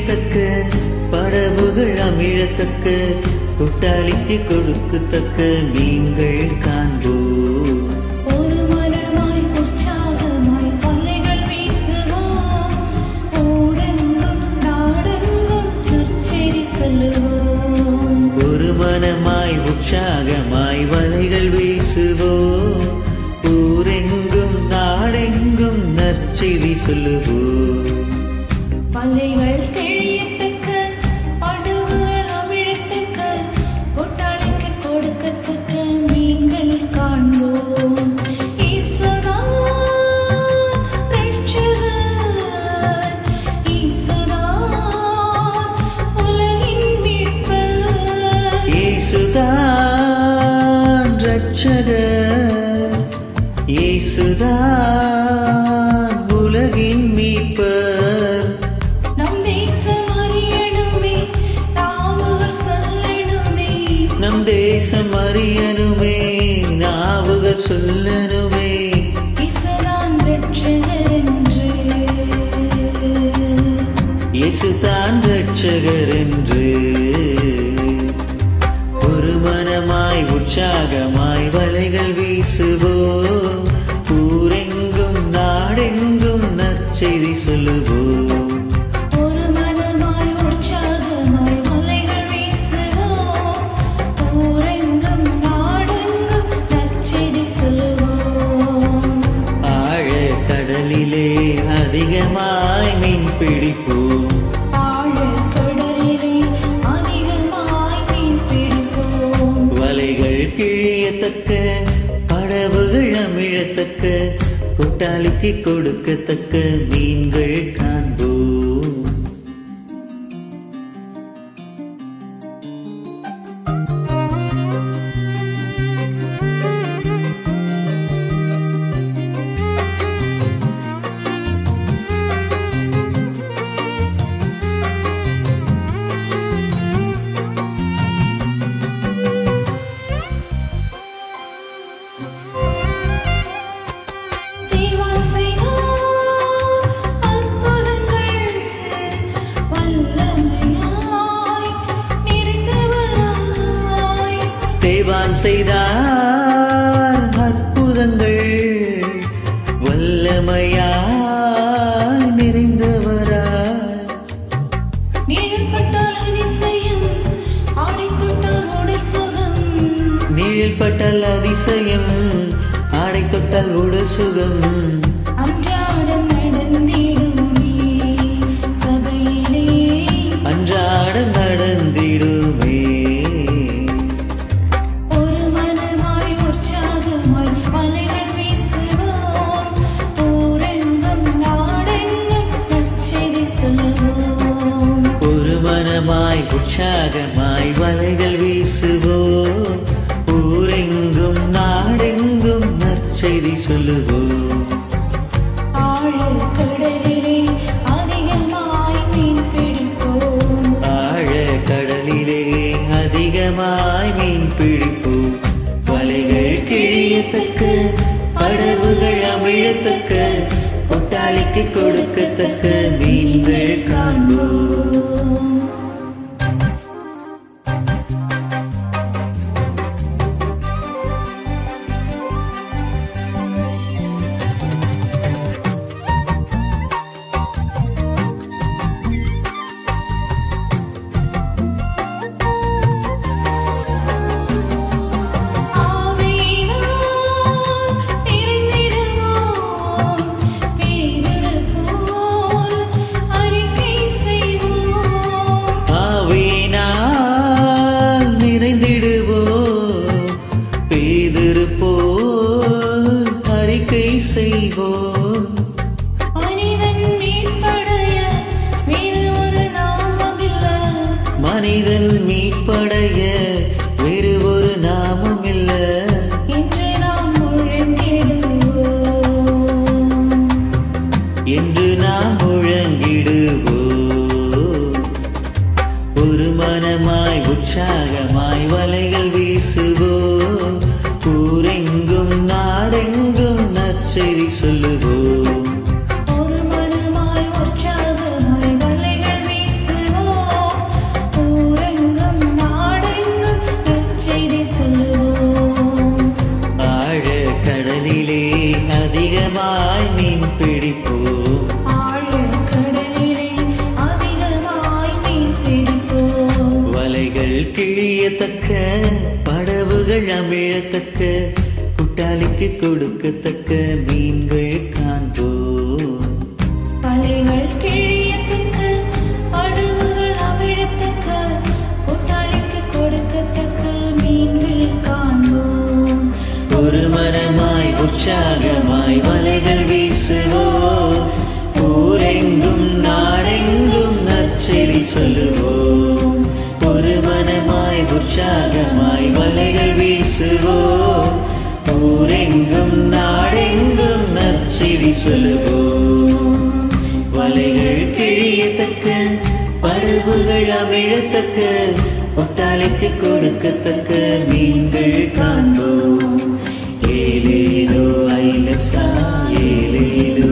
கிழியத்தக்க படவுகள் அமிழத்தக்க கூட்டாளிக்கு கொடுக்கத்தக்க மீன்கள் காண்போம். ஒரு மனமாய் உற்சாகமாய் வலைகள் வீசுவோம். ஊரெங்கும் நாடெங்கும் நற்செய்தி சொல்லுவோம். ஒரு மனமாய் உற்சாகமாய் வலைகள் வீசுவோம். ஊரெங்கும் நாடெங்கும் நற்செய்தி சொல்லுவோம். வலைகள் கிழியத்தக்க படவுகள் அமிழத்தக்க கூட்டாளிக்கு கொடுக்கத்தக்க மீன்கள் காண்போம். ஈசுதான் இரட்சகர், ஈசுதான் உலகின் மீட்பர். இயேசுதான் இரட்சகர், இயேசுதான் உலகின் மீட்பர். நம் தேசம் அறியணுமே, நாவுகள் சொல்லணுமே. நம் தேசம் அறியணுமே, நாவுகள் சொல்லணுமே. இயேசுதான் இரட்சகர் என்று. இயேசுதான் இரட்சகர் என்று. ஒரு மனமாய் உற்சாகமாய் வலைகள் வீசுவோம். ஊரெங்கும் நாடெங்கும் நற்செய்தி சொல்லுவோம். ஒரு மனமாய் உற்சாகமாய் வலைகள் வீசுவோம். ஊரெங்கும் நாடெங்கும் நற்செய்தி சொல்லுவோம். ஆழக் கடலிலே அதிகமாய் மீன் பிடிப்போம். ஆழக்கடலிலே அதிகமாய் மீன் பிடிப்போம். வலைகள் கிழியத்தக்க படவுகள் அமிழத்தக்க கூட்டாளிக்கு கொடுக்கத்தக்க மீன்கள் காண்போம். ஸ்தேவான் செய்தார் அற்புதங்கள், வல்லமையாய் நிறைந்தவராய். ஸ்தேவான் செய்தார் அற்புதங்கள், வல்லமையாய் நிறைந்தவராய். நிழல்பட்டால் அதிசயம், ஆடை தொட்டால் உடல் சுகம். நிழல் பட்டால் அதிசயம், ஆடை தொட்டால் உடல் சுகம். அன்றாடம் நடந்திடுமே சபையிலே. அன்றாடம் நடந்திடுமே. ஒரு மனமாய் உற்சாகமாய் வலைகள் வீசுவோம். ஊரெங்கும் நாடெங்கும் நற்செய்தி சொல்லுவோம். ஒரு மனமாய் உற்சாகமாய் வலைகள் வீசுவோம். ஊரெங்கும் நாடெங்கும் நற்செய்தி சொல்லுவோம். ஆழக்கடலிலே அதிகமாய் மீன் பிடிப்போம். ஆழக் கடலிலே அதிகமாய் மீன் பிடிப்போம். வலைகள் கிழியத்தக்க படவுகள் அமிழத்தக்க கூட்டாளிக்கு கொடுக்கத்தக்க மீன்கள் காண்போம். ஆவியினால் நிறைந்திடுவோம். பேதுரு போல் அறிக்கை செய்வோம். ஆவியினால் நிறைந்திடுவோம். பேதுரு போல் அறிக்கை செய்வோம். மனிதன் மீட்படைய வேறு ஒரு நாமமில்லை. மனிதன் மீட்படைய வேறு ஒரு நாமம் இல்ல. என்று நாம் முழங்கிடுவோம். என்று நாம் முழங்கிடுவோம். ஒரு மனமாய் உற்சாகமாய் வலைகள் வீசுவோம். ஊரெங்கும் நாடெங்கும் நற்செய்தி சொல்லுவோம். ஒரு மனமாய் உற்சாகமாய் வலைகள் வீசுவோம். கிழியத்தக்க படவுகள் அமிழத்தக்க குட்டாளிக்கு கொடுக்கத்தக்க மீன்கள் காண்போம். வலைகள் கிழியத்தக்க படவுகள் அவிழத்தக்க கூட்டாளிக்கு கொடுக்கத்தக்க மீன்கள் காண்போம். ஒரு மனமாய் உற்சாகமாய் வலைகள் வீசுவோம். ஊரெங்கும் நாடெங்கும் நற்செய்தி சொல்லுவோம். ஒரு மனமாய் உற்சாகமாய் வலைகள் வீசுவோம். ஊரெங்கும் நாடெங்கும் நற்செய்தி சொல்லுவோம். வலைகள் கிழியத்தக்க படவுகள் அமிழத்தக்க கொட்டாளிக்கு கொடுக்கத்தக்க மீன்கள் காண்போம். ஏலேலோ ஐலசா ஏலேலோ